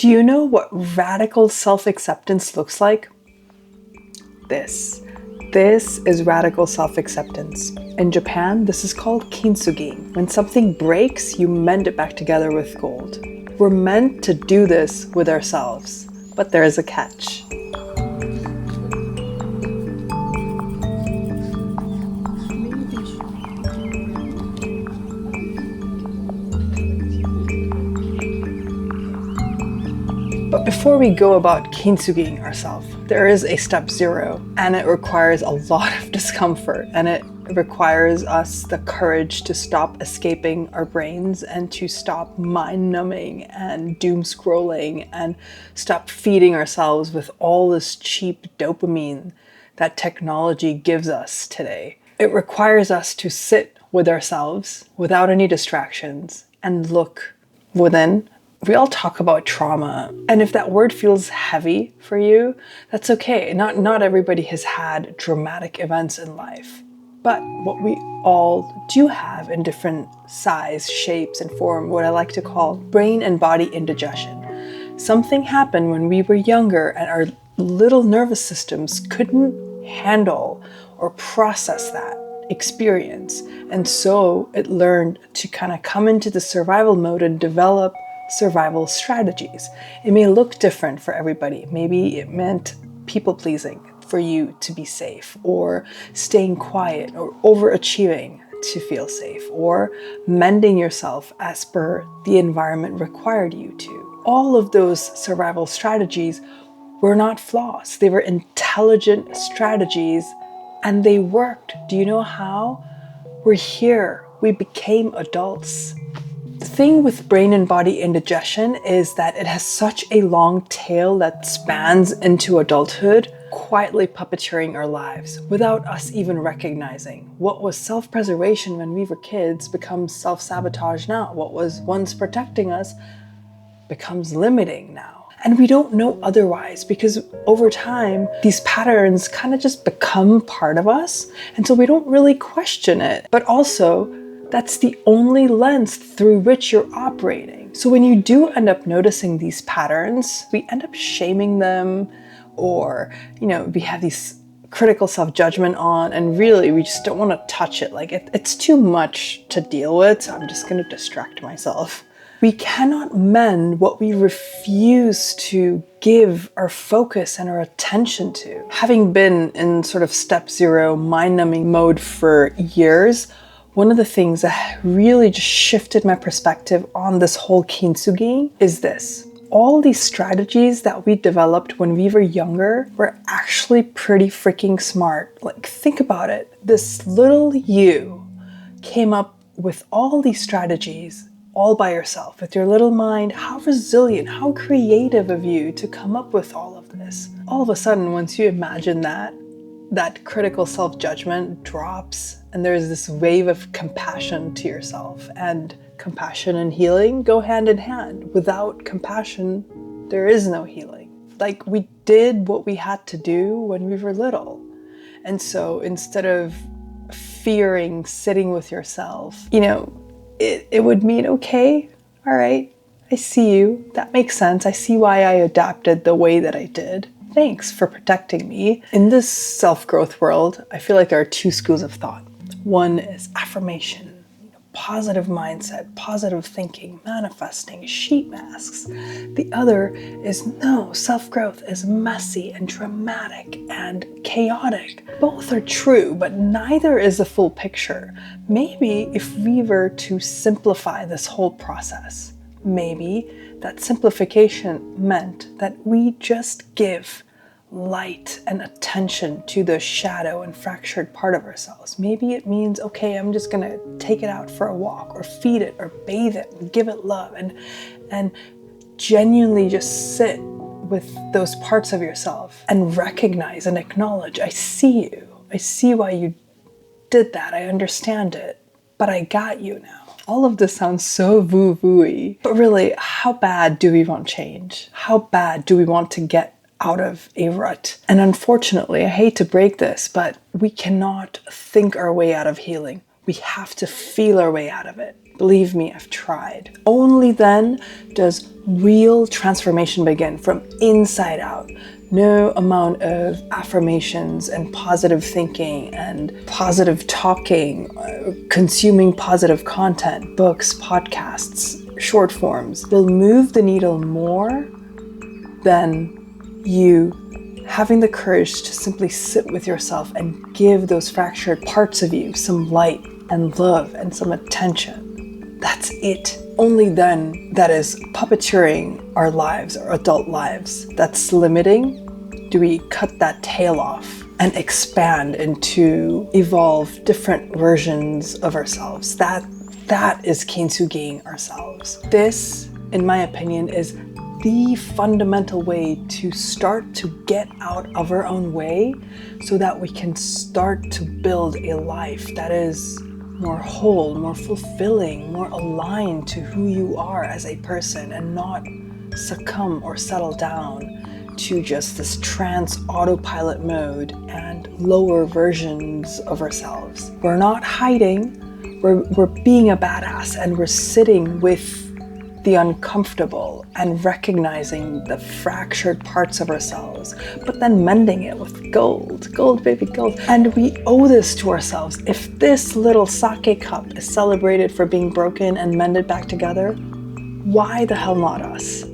Do you know what radical self-acceptance looks like? This is radical self-acceptance. In Japan, this is called Kintsugi. When something breaks, you mend it back together with gold. We're meant to do this with ourselves, but there is a catch. But before we go about kintsugiing ourselves, there is a step 0, and it requires a lot of discomfort, and it requires us the courage to stop escaping our brains and to stop mind numbing and doom scrolling and stop feeding ourselves with all this cheap dopamine that technology gives us today. It requires us to sit with ourselves without any distractions and look within. We all talk about trauma, and if that word feels heavy for you, that's okay. Not everybody has had dramatic events in life. But what we all do have in different size, shapes, and form, what I like to call brain and body indigestion. Something happened when we were younger and our little nervous systems couldn't handle or process that experience. And so it learned to kind of come into the survival mode and develop survival strategies. It may look different for everybody. Maybe it meant people pleasing for you to be safe, or staying quiet, or overachieving to feel safe, or mending yourself as per the environment required you to. All of those survival strategies were not flaws. They were intelligent strategies, and they worked. Do you know how? We're here. We became adults. The thing with brain and body indigestion is that it has such a long tail that spans into adulthood, quietly puppeteering our lives without us even recognizing. What was self-preservation when we were kids becomes self-sabotage now. What was once protecting us becomes limiting now. And we don't know otherwise, because over time, these patterns kind of just become part of us. And so we don't really question it. But also, that's the only lens through which you're operating. So when you do end up noticing these patterns, we end up shaming them, or, we have these critical self-judgment on, and really we just don't want to touch it. Like it's too much to deal with, so I'm just going to distract myself. We cannot mend what we refuse to give our focus and our attention to. Having been in sort of step 0 mind-numbing mode for years, one of the things that really just shifted my perspective on this whole kintsugi is this. All these strategies that we developed when we were younger were actually pretty freaking smart. Like, think about it. This little you came up with all these strategies all by yourself, with your little mind. How resilient, how creative of you to come up with all of this. All of a sudden, once you imagine that critical self-judgment drops, and there's this wave of compassion to yourself. And compassion and healing go hand in hand. Without compassion, there is no healing. Like, we did what we had to do when we were little. And so instead of fearing sitting with yourself, it would mean, okay, all right, I see you. That makes sense. I see why I adapted the way that I did. Thanks for protecting me. In this self-growth world, I feel like there are 2 schools of thought. One is affirmation, positive mindset, positive thinking, manifesting, sheet masks. The other is no, self-growth is messy and dramatic and chaotic. Both are true, but neither is the full picture. Maybe if we were to simplify this whole process, maybe that simplification meant that we just give light and attention to the shadow and fractured part of ourselves. Maybe it means, okay, I'm just gonna take it out for a walk, or feed it, or bathe it, and give it love, and genuinely just sit with those parts of yourself and recognize and acknowledge, I see you. I see why you did that. I understand it, but I got you now. All of this sounds so woo-woo-y, but really, how bad do we want change? How bad do we want to get out of a rut? And unfortunately, I hate to break this, but we cannot think our way out of healing. We have to feel our way out of it. Believe me, I've tried. Only then does real transformation begin from inside out. No amount of affirmations and positive thinking and positive talking, consuming positive content, books, podcasts, short forms will move the needle more than you having the courage to simply sit with yourself and give those fractured parts of you some light and love and some attention. That's it. Only then, that is puppeteering our lives, our adult lives, that's limiting, do we cut that tail off and expand into evolve different versions of ourselves. That is Kintsugiing ourselves. This, in my opinion, is the fundamental way to start to get out of our own way so that we can start to build a life that is more whole, more fulfilling, more aligned to who you are as a person, and not succumb or settle down to just this trance autopilot mode and lower versions of ourselves. We're not hiding, we're being a badass, and we're sitting with the uncomfortable and recognizing the fractured parts of ourselves, but then mending it with gold, baby, gold. And we owe this to ourselves. If this little sake cup is celebrated for being broken and mended back together, why the hell not us?